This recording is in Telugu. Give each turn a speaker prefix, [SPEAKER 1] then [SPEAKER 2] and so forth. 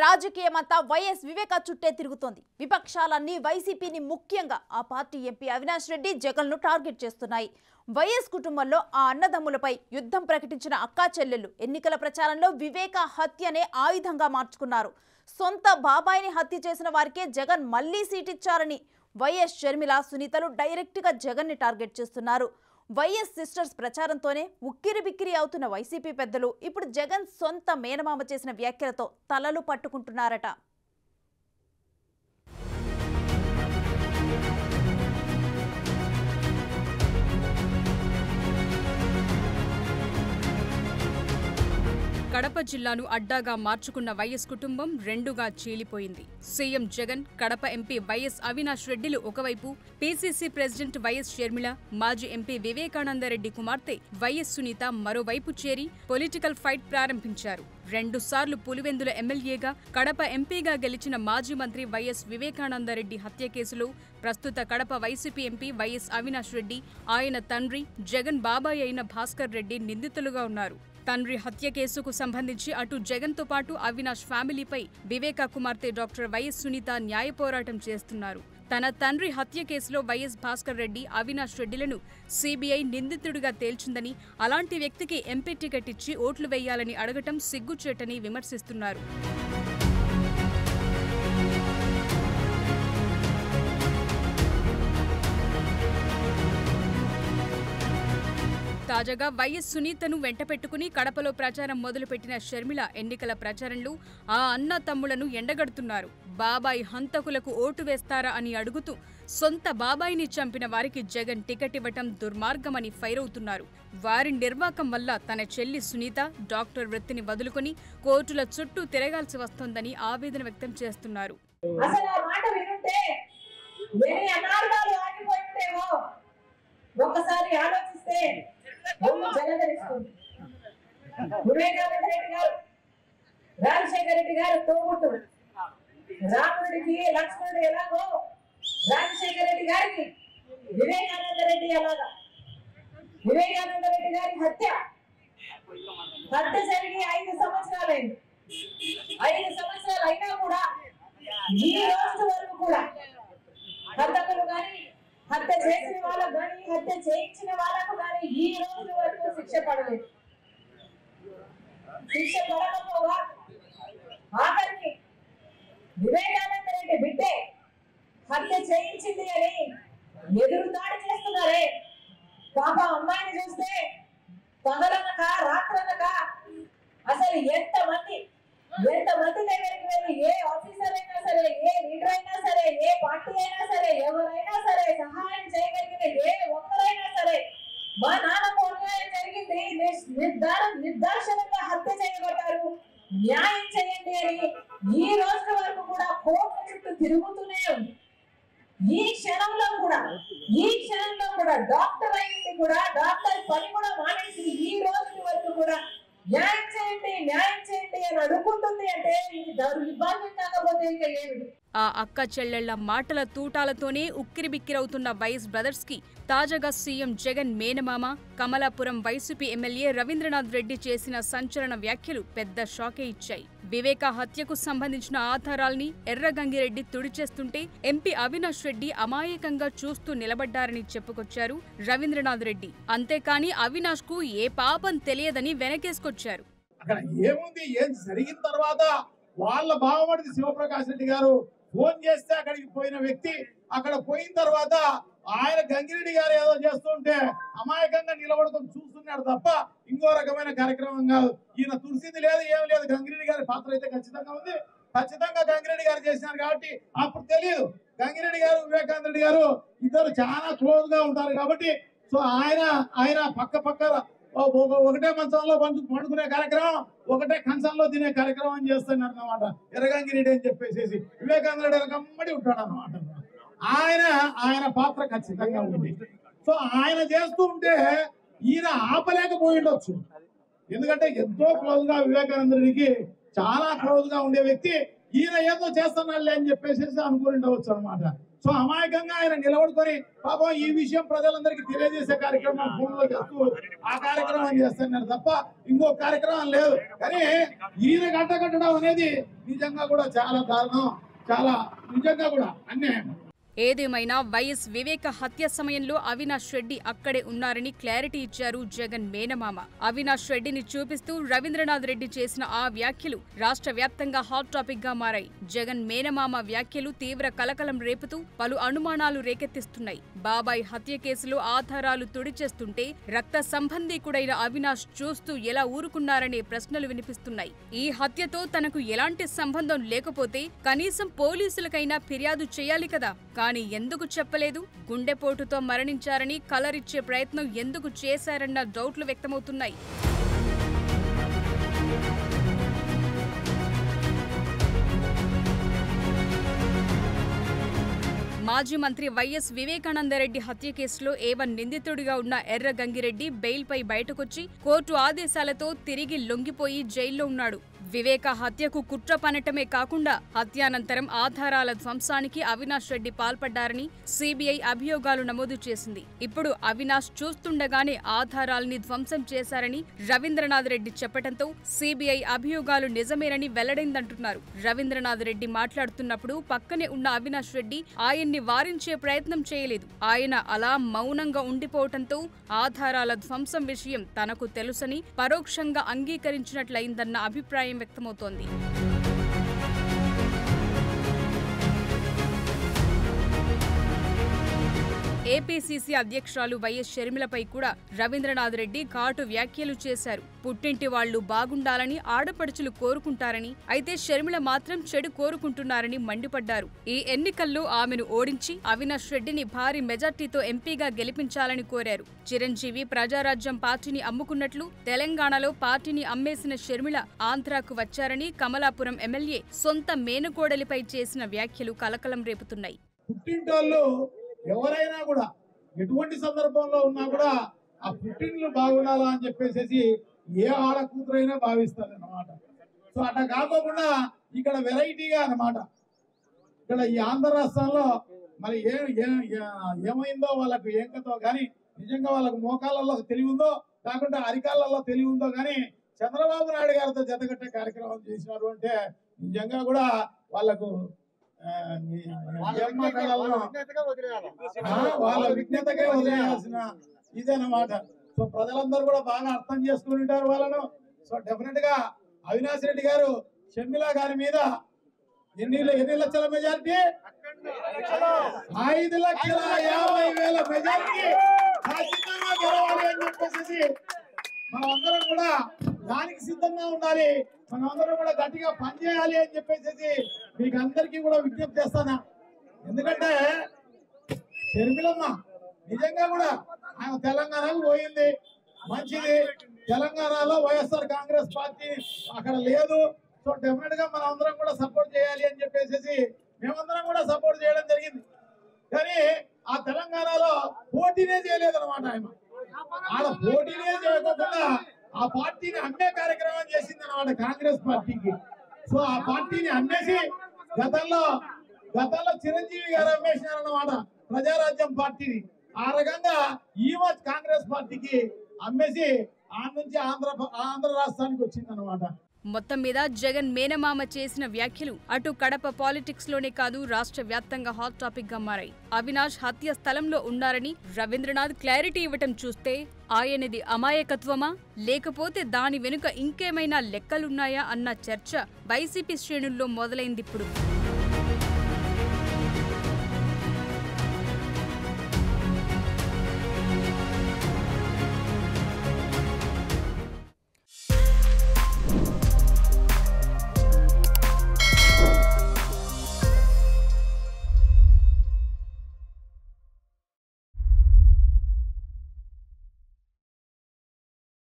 [SPEAKER 1] రాజకీయమంతా వైఎస్ వివేక చుట్టే తిరుగుతోంది. విపక్షాలన్నీ వైసీపీని ముఖ్యంగా ఆ పార్టీ ఎంపీ అవినాష్ రెడ్డి జగన్ను టార్గెట్ చేస్తున్నాయి. వైఎస్ కుటుంబంలో ఆ అన్నదమ్ములపై యుద్ధం ప్రకటించిన అక్కా చెల్లెళ్ళు ఎన్నికల ప్రచారంలో వివేక హత్యనే ఆయుధంగా మార్చుకున్నారు. సొంత బాబాయిని హత్య చేసిన వారికే జగన్ మళ్లీ సీటిచ్చారని వైఎస్ షర్మిల, సునీతలు డైరెక్ట్గా జగన్ని టార్గెట్ చేస్తున్నారు. వైఎస్ సిస్టర్స్ ప్రచారంతోనే ఉక్కిరి బిక్కిరి అవుతున్న వైసీపీ పెద్దలు ఇప్పుడు జగన్ సొంత మేనమామ చేసిన వ్యాఖ్యలతో తలలు పట్టుకుంటున్నారట.
[SPEAKER 2] కడప జిల్లాను అడ్డాగా మార్చుకున్న వైఎస్ కుటుంబం రెండుగా చీలిపోయింది. సీఎం జగన్, కడప ఎంపీ వైఎస్ అవినాష్ రెడ్డిలు ఒకవైపు, పీసీసీ ప్రెసిడెంట్ వైఎస్ షర్మిల, మాజీ ఎంపీ వివేకానందరెడ్డి కుమార్తె వైఎస్ సునీత మరోవైపు చేరి పొలిటికల్ ఫైట్ ప్రారంభించారు. 2 సార్లు పులివెందుల ఎమ్మెల్యేగా, కడప ఎంపీగా గెలిచిన మాజీ మంత్రి వైఎస్ వివేకానందరెడ్డి హత్య కేసులో ప్రస్తుత కడప వైసీపీ ఎంపీ వైఎస్ అవినాష్ రెడ్డి, ఆయన తండ్రి జగన్ బాబాయ్ అయిన భాస్కర్ రెడ్డి నిందితులుగా ఉన్నారు. తండ్రి హత్య కేసుకు సంబంధించి అటు జగన్తో పాటు అవినాష్ ఫ్యామిలీపై వివేక కుమార్తె డాక్టర్ వైఎస్ సునీత న్యాయ పోరాటం చేస్తున్నారు. తన తండ్రి హత్య కేసులో వైఎస్ భాస్కర్ రెడ్డి, అవినాష్ రెడ్డిలను సీబీఐ నిందితుడిగా తేల్చిందని, అలాంటి వ్యక్తికి ఎంపీ టికెట్ ఇచ్చి ఓట్లు వేయాలని అడగటం సిగ్గుచేటని విమర్శిస్తున్నారు. తాజాగా వైఎస్ సునీతను వెంటపెట్టుకుని కడపలో ప్రచారం మొదలుపెట్టిన షర్మిల ఎన్నికల ప్రచారంలో ఆ అన్న తమ్ములను ఎండగడుతున్నారు. బాబాయ్ హంతకులకు ఓటు వేస్తారా అని అడుగుతూ సొంత బాబాయిని చంపిన వారికి జగన్ టికెట్ ఇవ్వటం దుర్మార్గమని ఫైర్ అవుతున్నారు. వారి నిర్వాకం వల్ల తన చెల్లి సునీత డాక్టర్ వృత్తిని వదులుకుని కోర్టుల చుట్టూ తిరగాల్సి వస్తోందని ఆవేదన వ్యక్తం చేస్తున్నారు.
[SPEAKER 3] ఒకసారి ఆలోచిస్తే వివేకానంద రెడ్డి గారు, రాజశేఖర రెడ్డి గారు తోబుట్టుడు, రాముడికి లక్ష్మణుడు ఎలాగో రాజశేఖర రెడ్డి గారికి వివేకానంద రెడ్డి ఎలాగా. వివేకానంద రెడ్డి గారి హత్య జరిగి 5 సంవత్సరాలైంది. 5 సంవత్సరాలు అయినా కూడా ఈ రోజు వరకు కూడా హంతకులు కానీ, హత్య చేసిన వాళ్ళకు కానీ, హత్య చేయించిన వాళ్ళకు కానీ ఈ రోజు వరకు శిక్ష పడలేదు. శిక్ష పడకపోగా ఆఖరికి వివేకానంద రెడ్డి బిడ్డే హత్య చేయించింది అని ఎదురుదాడి చేస్తున్నారే. పాప అమ్మాయిని చూస్తే పగలనక రాత్రనక అసలు ఎంతమంది దగ్గరికి వెళ్ళి ఏ ఆఫీసర్ అయినా సరే, ఏ లీడర్ అయినా సరే, ఏ పార్టీ అయినా సరే, ఎవరైనా సరే సహాయం చేయగలిగిన ఏ ఒక్కరైనా సరే, మా నాన్నకు అన్యాయం జరిగింది, నిర్దాక్షిణ్యంగా హత్య చేయబడ్డారు, న్యాయం చేయండి అని ఈ రోజు వరకు కూడా కోర్టు చుట్టూ తిరుగుతూనే ఉంది. ఈ క్షణంలో కూడా డాక్టర్ అయింది కూడా, డాక్టర్ పని కూడా మానేసి ఈ రోజు వరకు కూడా న్యాయం చేయండి అని అనుకుంటుంది. అంటే ఇది దౌర్భాగ్యం కాకపోతే ఇంకా ఏమిటి?
[SPEAKER 2] ఆ అక్క చెల్లెళ్ల మాటల తూటాలతోనే ఉక్కిరిబిక్కిరవుతున్న వైఎస్ బ్రదర్స్ కి తాజాగా సీఎం జగన్ మేనమామ, కమలాపురం వైసీపీ ఎమ్మెల్యే రవీంద్రనాథ్ రెడ్డి చేసిన సంచలన వ్యాఖ్యలు పెద్ద షాకే ఇచ్చాయి. వివేక హత్యకు సంబంధించిన ఆధారాల్ని ఎర్రగంగిరెడ్డి తుడిచేస్తుంటే ఎంపీ అవినాష్ రెడ్డి అమాయకంగా చూస్తూ నిలబడ్డారని చెప్పుకొచ్చారు రవీంద్రనాథ్ రెడ్డి. అంతేకాని అవినాష్ కు ఏ పాపం తెలియదని వెనకేసుకొచ్చారు.
[SPEAKER 4] అక్కడ ఏముంది, ఏం జరిగిన తర్వాత వాళ్ళ బావమడిది శివప్రకాష్ రెడ్డి గారు ఫోన్ చేస్తే అక్కడికి పోయిన వ్యక్తి, అక్కడ పోయిన తర్వాత ఆయన గంగిరెడ్డి గారు ఏదో చేస్తుంటే అమాయకంగా నిలబడుకొని చూస్తున్నాడు తప్ప ఇంకో రకమైన కార్యక్రమం కాదు. ఈయన తులసింది లేదు, ఏం లేదు. గంగిరెడ్డి గారి పాత్ర అయితే ఖచ్చితంగా ఉంది. ఖచ్చితంగా గంగిరెడ్డి గారు చేసినారు కాబట్టి అప్పుడు తెలియదు. గంగిరెడ్డి గారు, వివేకానంద రెడ్డి గారు ఇద్దరు చాలా క్లోజ్ గా ఉంటారు కాబట్టి సో ఆయన పక్క ఒకటే మంచంలో పండుకునే కార్యక్రమం, ఒకటే కంచంలో తినే కార్యక్రమం చేస్తున్నారు అన్నమాట. ఎర్రగంగిరెడ్డి అని చెప్పేసి వివేకానంద రెడ్డి కమ్మడి ఉంటాడు అన్నమాట. ఆయన పాత్ర ఖచ్చితంగా ఉంది. సో ఆయన చేస్తూ ఉంటే ఈయన ఆపలేకపోయి ఉండొచ్చు. ఎందుకంటే ఎంతో క్లోజ్ గా వివేకానంద రెడ్డికి చాలా క్లోజ్ గా ఉండే వ్యక్తి ఈయన ఏదో చేస్తున్నాడులే అని చెప్పేసి అనుకుని ఉండవచ్చు అనమాట. సో అమాయకంగా ఆయన నిలబడుకొని పాపం ఈ విషయం ప్రజలందరికీ తెలియజేసే కార్యక్రమం ఫోన్లో చేస్తూ ఆ కార్యక్రమం చేస్తున్నారు తప్ప ఇంకో కార్యక్రమం లేదు. కానీ ఈయన కట్టడం అనేది నిజంగా కూడా చాలా దారుణం, చాలా నిజంగా కూడా అన్యాయం.
[SPEAKER 2] ఏదేమైనా వైఎస్ వివేక హత్య సమయంలో అవినాష్ రెడ్డి అక్కడే ఉన్నారని క్లారిటీ ఇచ్చారు జగన్ మేనమామ. అవినాష్ రెడ్డిని చూపిస్తూ రవీంద్రనాథ్ రెడ్డి చేసిన ఆ వ్యాఖ్యలు రాష్ట్ర వ్యాప్తంగా హాట్ టాపిక్ గా మారాయి. జగన్ మేనమామ వ్యాఖ్యలు తీవ్ర కలకలం రేపుతూ పలు అనుమానాలు రేకెత్తిస్తున్నాయి. బాబాయ్ హత్య కేసులో ఆధారాలు తుడిచేస్తుంటే రక్త సంబంధీకుడైన అవినాష్ చూస్తూ ఎలా ఊరుకున్నారనే ప్రశ్నలు వినిపిస్తున్నాయి. ఈ హత్యతో తనకు ఎలాంటి సంబంధం లేకపోతే కనీసం పోలీసులకైనా ఫిర్యాదు చేయాలి కదా, కానీ ఎందుకు చెప్పలేదు? గుండెపోటుతో మరణించారని కలరిచ్చే ప్రయత్నం ఎందుకు చేశారన్న డౌట్లు వ్యక్తమవుతున్నాయి. మాజీ మంత్రి వైఎస్ వివేకానందరెడ్డి హత్య కేసులో A1 నిందితుడిగా ఉన్న ఎర్ర గంగిరెడ్డి బెయిల్పై బయటకొచ్చి కోర్టు ఆదేశాలతో తిరిగి లొంగిపోయి జైల్లో ఉన్నాడు. వివేక హత్యకు కుట్ర పనటమే కాకుండా హత్యానంతరం ఆధారాల ధ్వంసానికి అవినాష్ రెడ్డి పాల్పడ్డారని సిబిఐ అభియోగాలు నమోదు చేసింది. ఇప్పుడు అవినాష్ చూస్తుండగానే ఆధారాల్ని ధ్వంసం చేశారని రవీంద్రనాథ్ రెడ్డి చెప్పడంతో సిబిఐ అభియోగాలు నిజమేనని వెల్లడైందంటున్నారు. రవీంద్రనాథ్ రెడ్డి మాట్లాడుతున్నప్పుడు పక్కనే ఉన్న అవినాష్ రెడ్డి ఆయన్ని వారించే ప్రయత్నం చేయలేదు. ఆయన అలా మౌనంగా ఉండిపోవడంతో ఆధారాల ధ్వంసం విషయం తనకు తెలుసని పరోక్షంగా అంగీకరించినట్లయిందన్న అభిప్రాయం వ్యక్తమవుతోంది. ఏపీసీసీ అధ్యక్షురాలు వైఎస్ షర్మిలపై కూడా రవీంద్రనాథ్ రెడ్డి ఘాటు వ్యాఖ్యలు చేశారు. పుట్టింటి వాళ్లు బాగుండాలని ఆడపడుచులు కోరుకుంటారని, అయితే షర్మిల మాత్రం చెడు కోరుకుంటున్నారని మండిపడ్డారు. ఈ ఎన్నికల్లో ఆమెను ఓడించి అవినాష్ రెడ్డిని భారీ మెజార్టీతో ఎంపీగా గెలిపించాలని కోరారు. చిరంజీవి ప్రజారాజ్యం పార్టీని అమ్ముకున్నట్లు తెలంగాణలో పార్టీని అమ్మేసిన షర్మిల ఆంధ్రాకు వచ్చారని కమలాపురం ఎమ్మెల్యే సొంత మేనకోడలిపై చేసిన వ్యాఖ్యలు కలకలం రేపుతున్నాయి.
[SPEAKER 4] ఎవరైనా కూడా ఎటువంటి సందర్భంలో ఉన్నా కూడా ఆ పుట్టినలు బాగుండాలా అని చెప్పేసి ఏ ఆడ కూతురైనా భావిస్తారు అన్నమాట. సో అట్లా కాకుండా ఇక్కడ వెరైటీగా అన్నమాట. ఇక్కడ ఈ ఆంధ్ర రాష్ట్రంలో మరి ఏమైందో వాళ్ళకు ఏం కథో కానీ నిజంగా వాళ్ళకు మోకాళ్ళలో తెలివి ఉందో కాకుండా అరికాళ్ళలో తెలివి ఉందో కానీ చంద్రబాబు నాయుడు గారితో జతకట్టే కార్యక్రమం చేసినారు అంటే నిజంగా కూడా వాళ్ళకు వాళ్ళ విజ్ఞతగా వదిలేయాల్సిన ఇదన్నమాట. సో ప్రజలందరూ కూడా బాగా అర్థం చేసుకుని ఉంటారు వాళ్ళను. సో డెఫినెట్ గా అవినాష్ రెడ్డి గారు షర్మిల గారి మీద ఎన్ని లక్షల మెజారిటీ, 5,50,000 మెజారిటీ ఖచ్చితంగా గెలవాలి అని చెప్పేసి మనమందరం కూడా దానికి సిద్ధంగా ఉండాలి. మనమందరం కూడా గట్టిగా పనిచేయాలి అని చెప్పేసి మీకు అందరికీ కూడా విజ్ఞప్తి చేస్తానా. ఎందుకంటే షర్మిలమ్మ నిజంగా కూడా ఆమె తెలంగాణకు పోయింది, మంచిది. తెలంగాణలో వైఎస్ఆర్ కాంగ్రెస్ పార్టీ అక్కడ లేదు. సో డెఫినెట్ గా మనం అందరం కూడా సపోర్ట్ చేయాలి అని చెప్పేసి మేమందరం కూడా సపోర్ట్ చేయడం జరిగింది. కానీ ఆ తెలంగాణలో పోటీనే చేయలేదు అనమాట. ఆడ పోటీనే చేయకుండా ఆ పార్టీని అమ్మే కార్యక్రమం చేసింది అనమాట కాంగ్రెస్ పార్టీకి. సో ఆ పార్టీని అమ్మేసి గతంలో చిరంజీవి గారు అమ్మేసినారన్నమాట ప్రజారాజ్యం పార్టీని. ఆ రకంగా ఈమె కాంగ్రెస్ పార్టీకి అమ్మేసి ఆ నుంచి ఆంధ్ర రాష్ట్రానికి వచ్చింది అనమాట.
[SPEAKER 2] మొత్తం మీద జగన్ మేనమామ చేసిన వ్యాఖ్యలు అటు కడప పాలిటిక్స్ లోనే కాదు రాష్ట్ర వ్యాప్తంగా హాట్ టాపిక్ గా మారాయి. అవినాష్ హత్య స్థలంలో ఉన్నారని రవీంద్రనాథ్ క్లారిటీ ఇవ్వటం చూస్తే ఆయనది అమాయకత్వమా లేకపోతే దాని వెనుక ఇంకేమైనా లెక్కలున్నాయా అన్న చర్చ వైసీపీ శ్రేణుల్లో మొదలైందిప్పుడు.